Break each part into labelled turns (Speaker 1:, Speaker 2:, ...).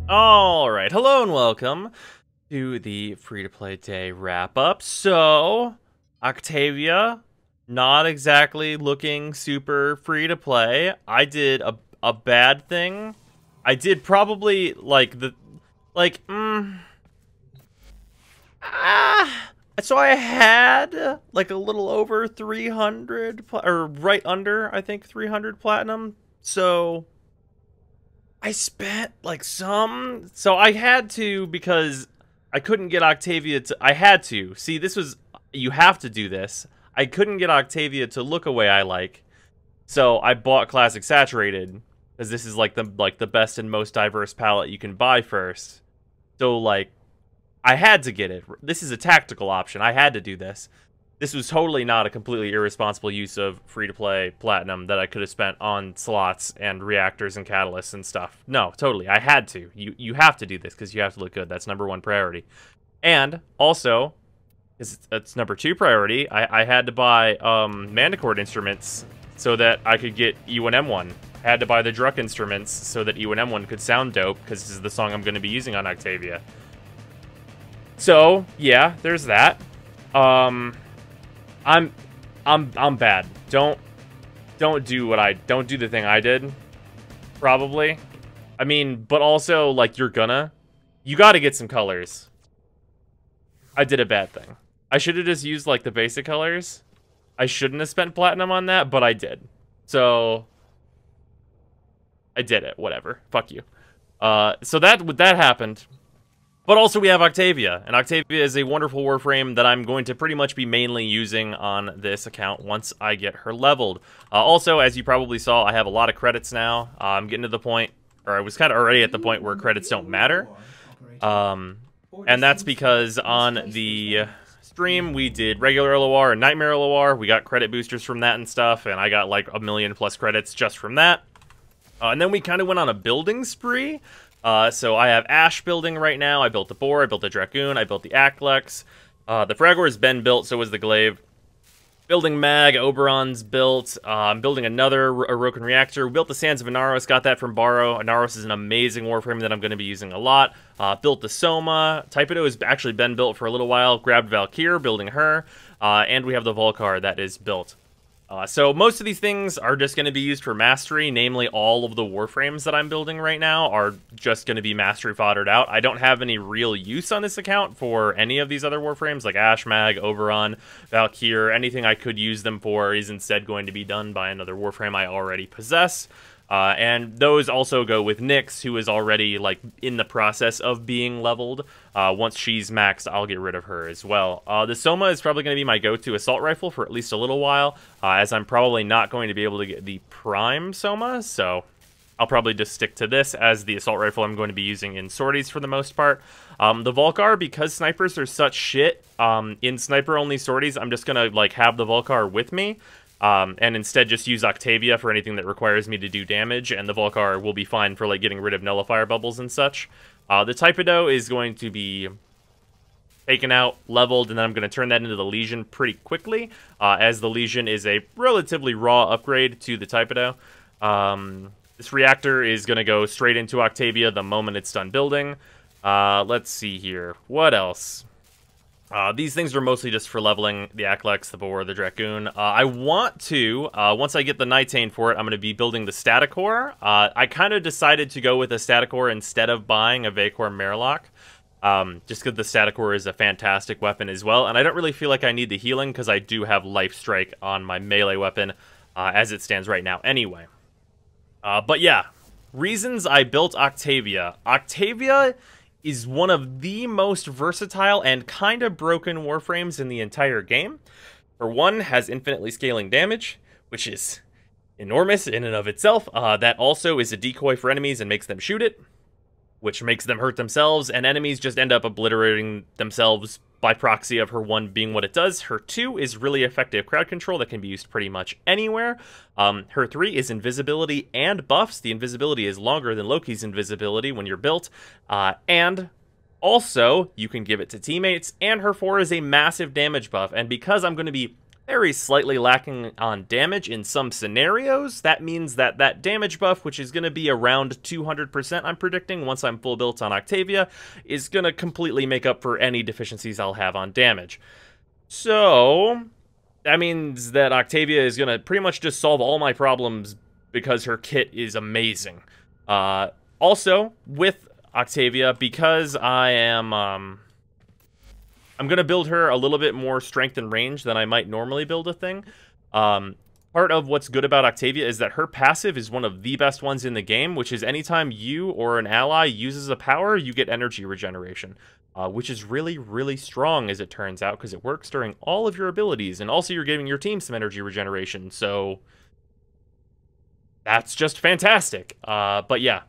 Speaker 1: Alright, hello and welcome to the free-to-play day wrap-up. So, Octavia, not exactly looking super free-to-play. I did a bad thing. I did probably, so I had, like, a little over 300, or right under, I think, 300 platinum. So I spent like so I had to, because I couldn't get Octavia to, I had to. See, this was, you have to do this. I couldn't get Octavia to look a way I like. So I bought Classic Saturated, because this is like the best and most diverse palette you can buy first. So like, I had to get it. This is a tactical option. I had to do this. This was totally not a completely irresponsible use of free-to-play platinum that I could have spent on slots and reactors and catalysts and stuff. No, totally. I had to. You have to do this because you have to look good. That's #1 priority. And also, because it's #2 priority, I had to buy Manticore instruments so that I could get E1M1. I had to buy the Druck instruments so that E1M1 could sound dope, because this is the song I'm going to be using on Octavia. So, yeah, there's that. I'm bad. Don't do the thing I did. Probably. I mean, but also, like, you gotta get some colors. I did a bad thing. I should have just used, like, the basic colors. I shouldn't have spent platinum on that, but I did. So, I did it. Whatever. Fuck you. So that happened. But also we have Octavia, and Octavia is a wonderful Warframe that I'm going to pretty much be mainly using on this account once I get her leveled. Also, as you probably saw, I have a lot of credits now. I'm getting to the point, or I was kind of already at the point where credits don't matter. And that's because on the stream, we did regular LOR and Nightmare LOR. We got credit boosters from that and stuff, and I got like 1,000,000+ credits just from that. And then we kind of went on a building spree. So I have Ash building right now. I built the Boar, I built the Dragoon, I built the Aklex. The Fragor has been built, so was the Glaive. Building Mag, Oberon's built. I'm building another Orokin reactor. We built the Sands of Inaros, got that from Barrow. Inaros is an amazing Warframe that I'm going to be using a lot. Built the Soma. Typedo has actually been built for a little while. Grabbed Valkyr, building her. And we have the Volcar that is built. So most of these things are just going to be used for mastery, namely all of the Warframes that I'm building right now are just going to be mastery foddered out. I don't have any real use on this account for any of these other Warframes, like Ash, Mag, Oberon, Valkyr. Anything I could use them for is instead going to be done by another Warframe I already possess. And those also go with Nyx, who is already, like, in the process of being leveled. Once she's maxed, I'll get rid of her as well. The Soma is probably going to be my go-to assault rifle for at least a little while, as I'm probably not going to be able to get the Prime Soma, so I'll probably just stick to this as the assault rifle I'm going to be using in sorties for the most part. The Volcar, because snipers are such shit, in sniper-only sorties, I'm just going to, like, have the Volcar with me. And instead just use Octavia for anything that requires me to do damage, and the Volcar will be fine for like getting rid of nullifier bubbles and such. The Typedo is going to be taken out, leveled, and then I'm going to turn that into the Legion pretty quickly, as the Legion is a relatively raw upgrade to the Typedo. This reactor is going to go straight into Octavia the moment it's done building. Let's see here. What else? These things are mostly just for leveling the Aklex, the Boar, the Dragoon. I want to, once I get the Nitane for it, I'm going to be building the Staticore. I kind of decided to go with a Staticore instead of buying a Vacor Murloc, just because the Staticore is a fantastic weapon as well, and I don't really feel like I need the healing, because I do have Life Strike on my melee weapon, as it stands right now anyway. But yeah, reasons I built Octavia. Octavia is one of the most versatile and kind of broken Warframes in the entire game. For one, has infinitely scaling damage, which is enormous in and of itself. That also is a decoy for enemies and makes them shoot it, which makes them hurt themselves, and enemies just end up obliterating themselves by proxy of her 1 being what it does. Her 2 is really effective crowd control that can be used pretty much anywhere. Her 3 is invisibility and buffs. The invisibility is longer than Loki's invisibility when you're built. And also, you can give it to teammates. And her 4 is a massive damage buff. And because I'm going to be very slightly lacking on damage in some scenarios. That means that that damage buff, which is going to be around 200%, I'm predicting, once I'm full built on Octavia, is going to completely make up for any deficiencies I'll have on damage. So that means that Octavia is going to pretty much just solve all my problems because her kit is amazing. Also, with Octavia, because I'm going to build her a little bit more strength and range than I might normally build a thing. Part of what's good about Octavia is that her passive is one of the best ones in the game, which is anytime you or an ally uses a power, you get energy regeneration, which is really, really strong, as it turns out, because it works during all of your abilities, and also you're giving your team some energy regeneration, so that's just fantastic. But yeah,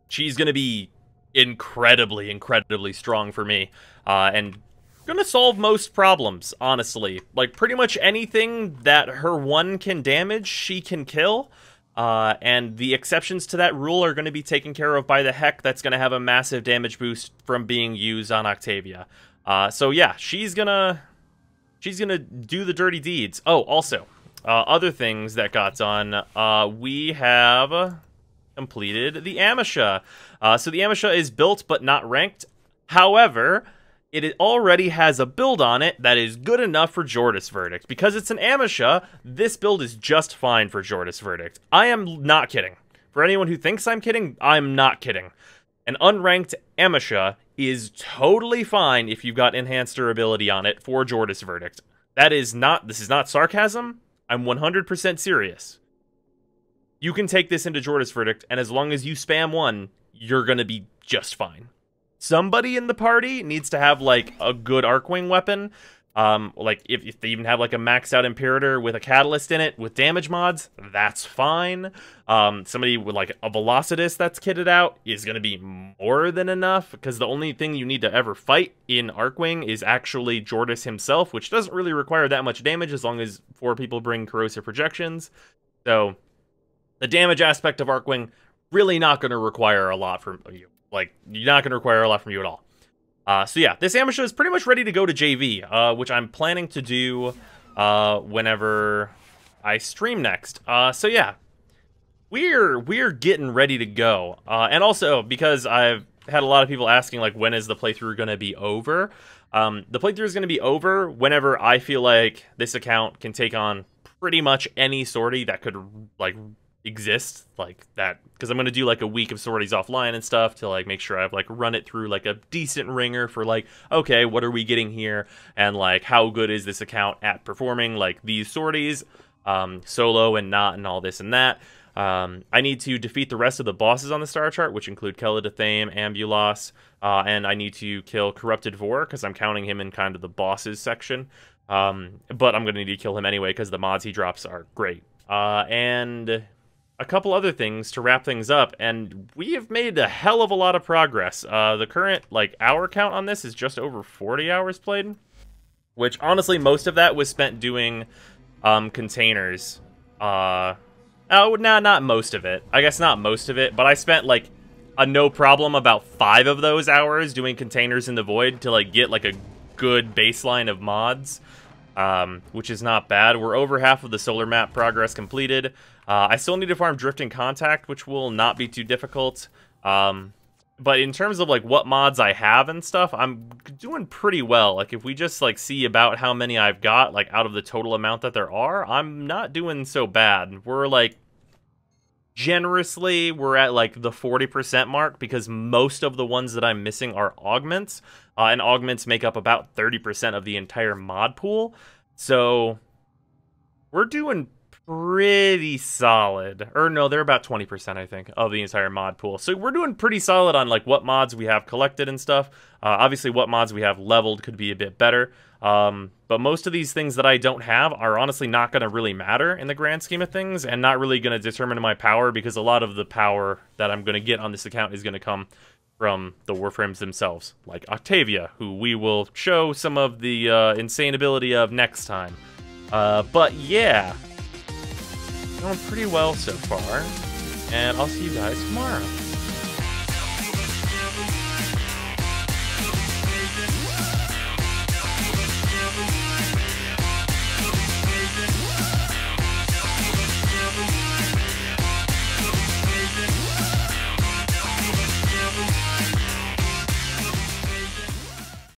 Speaker 1: she's going to be incredibly, incredibly strong for me, and gonna solve most problems, honestly. Like, pretty much anything that her one can damage, she can kill. And the exceptions to that rule are gonna be taken care of by the Heck that's gonna have a massive damage boost from being used on Octavia. So yeah, she's gonna do the dirty deeds. Oh, also, other things that got done, we have completed the Amisha. So the Amisha is built but not ranked. However, it already has a build on it that is good enough for Jordas Verdict. Because it's an Amisha, this build is just fine for Jordas Verdict. I am not kidding. For anyone who thinks I'm kidding, I'm not kidding. An unranked Amisha is totally fine if you've got enhanced durability on it for Jordas Verdict. This is not sarcasm. I'm 100% serious. You can take this into Jordas Verdict, and as long as you spam one, you're gonna be just fine. Somebody in the party needs to have, like, a good Arcwing weapon. Like, if they even have, like, a maxed out Imperator with a Catalyst in it with damage mods, that's fine. Somebody with, like, a Velocidus that's kitted out is going to be more than enough, because the only thing you need to ever fight in Arcwing is actually Jordas himself, which doesn't really require that much damage as long as 4 people bring Corrosive Projections. So, the damage aspect of Arcwing, really not going to require a lot from you. Like, you're not going to require a lot from you at all. So yeah, this Amisha is pretty much ready to go to JV, which I'm planning to do whenever I stream next. So yeah, we're getting ready to go. And also, because I've had a lot of people asking, like, when is the playthrough going to be over? The playthrough is going to be over whenever I feel like this account can take on pretty much any sortie that could, like, exist, like that, because I'm going to do, like, a week of sorties offline and stuff to, like, make sure I've, like, run it through, like, a decent ringer for, like, okay, what are we getting here, and, like, how good is this account at performing, like, these sorties, solo and not, and all this and that. I need to defeat the rest of the bosses on the star chart, which include Keladothame, Ambulos, and I need to kill Corrupted Vor, because I'm counting him in kind of the bosses section, but I'm going to need to kill him anyway, because the mods he drops are great. And a couple other things to wrap things up, and we have made a hell of a lot of progress. The current, like, hour count on this is just over 40 hours played, which, honestly, most of that was spent doing containers. Oh, no, not most of it. I guess not most of it, but I spent, like, a no problem about 5 of those hours doing containers in the Void to, like, get, like, a good baseline of mods, which is not bad. We're over half of the solar map progress completed. I still need to farm Drifting Contact, which will not be too difficult. But in terms of, like, what mods I have and stuff, I'm doing pretty well. Like, if we just, like, see about how many I've got, like, out of the total amount that there are, I'm not doing so bad. We're, like, generously, we're at, like, the 40% mark, because most of the ones that I'm missing are augments. And augments make up about 30% of the entire mod pool. So, we're doing pretty solid. Or no, they're about 20%, I think, of the entire mod pool. So we're doing pretty solid on, like, what mods we have collected and stuff. Obviously, what mods we have leveled could be a bit better. But most of these things that I don't have are honestly not going to really matter in the grand scheme of things, and not really going to determine my power, because a lot of the power that I'm going to get on this account is going to come from the Warframes themselves, like Octavia, who we will show some of the insane ability of next time. But yeah, going pretty well so far, and I'll see you guys tomorrow.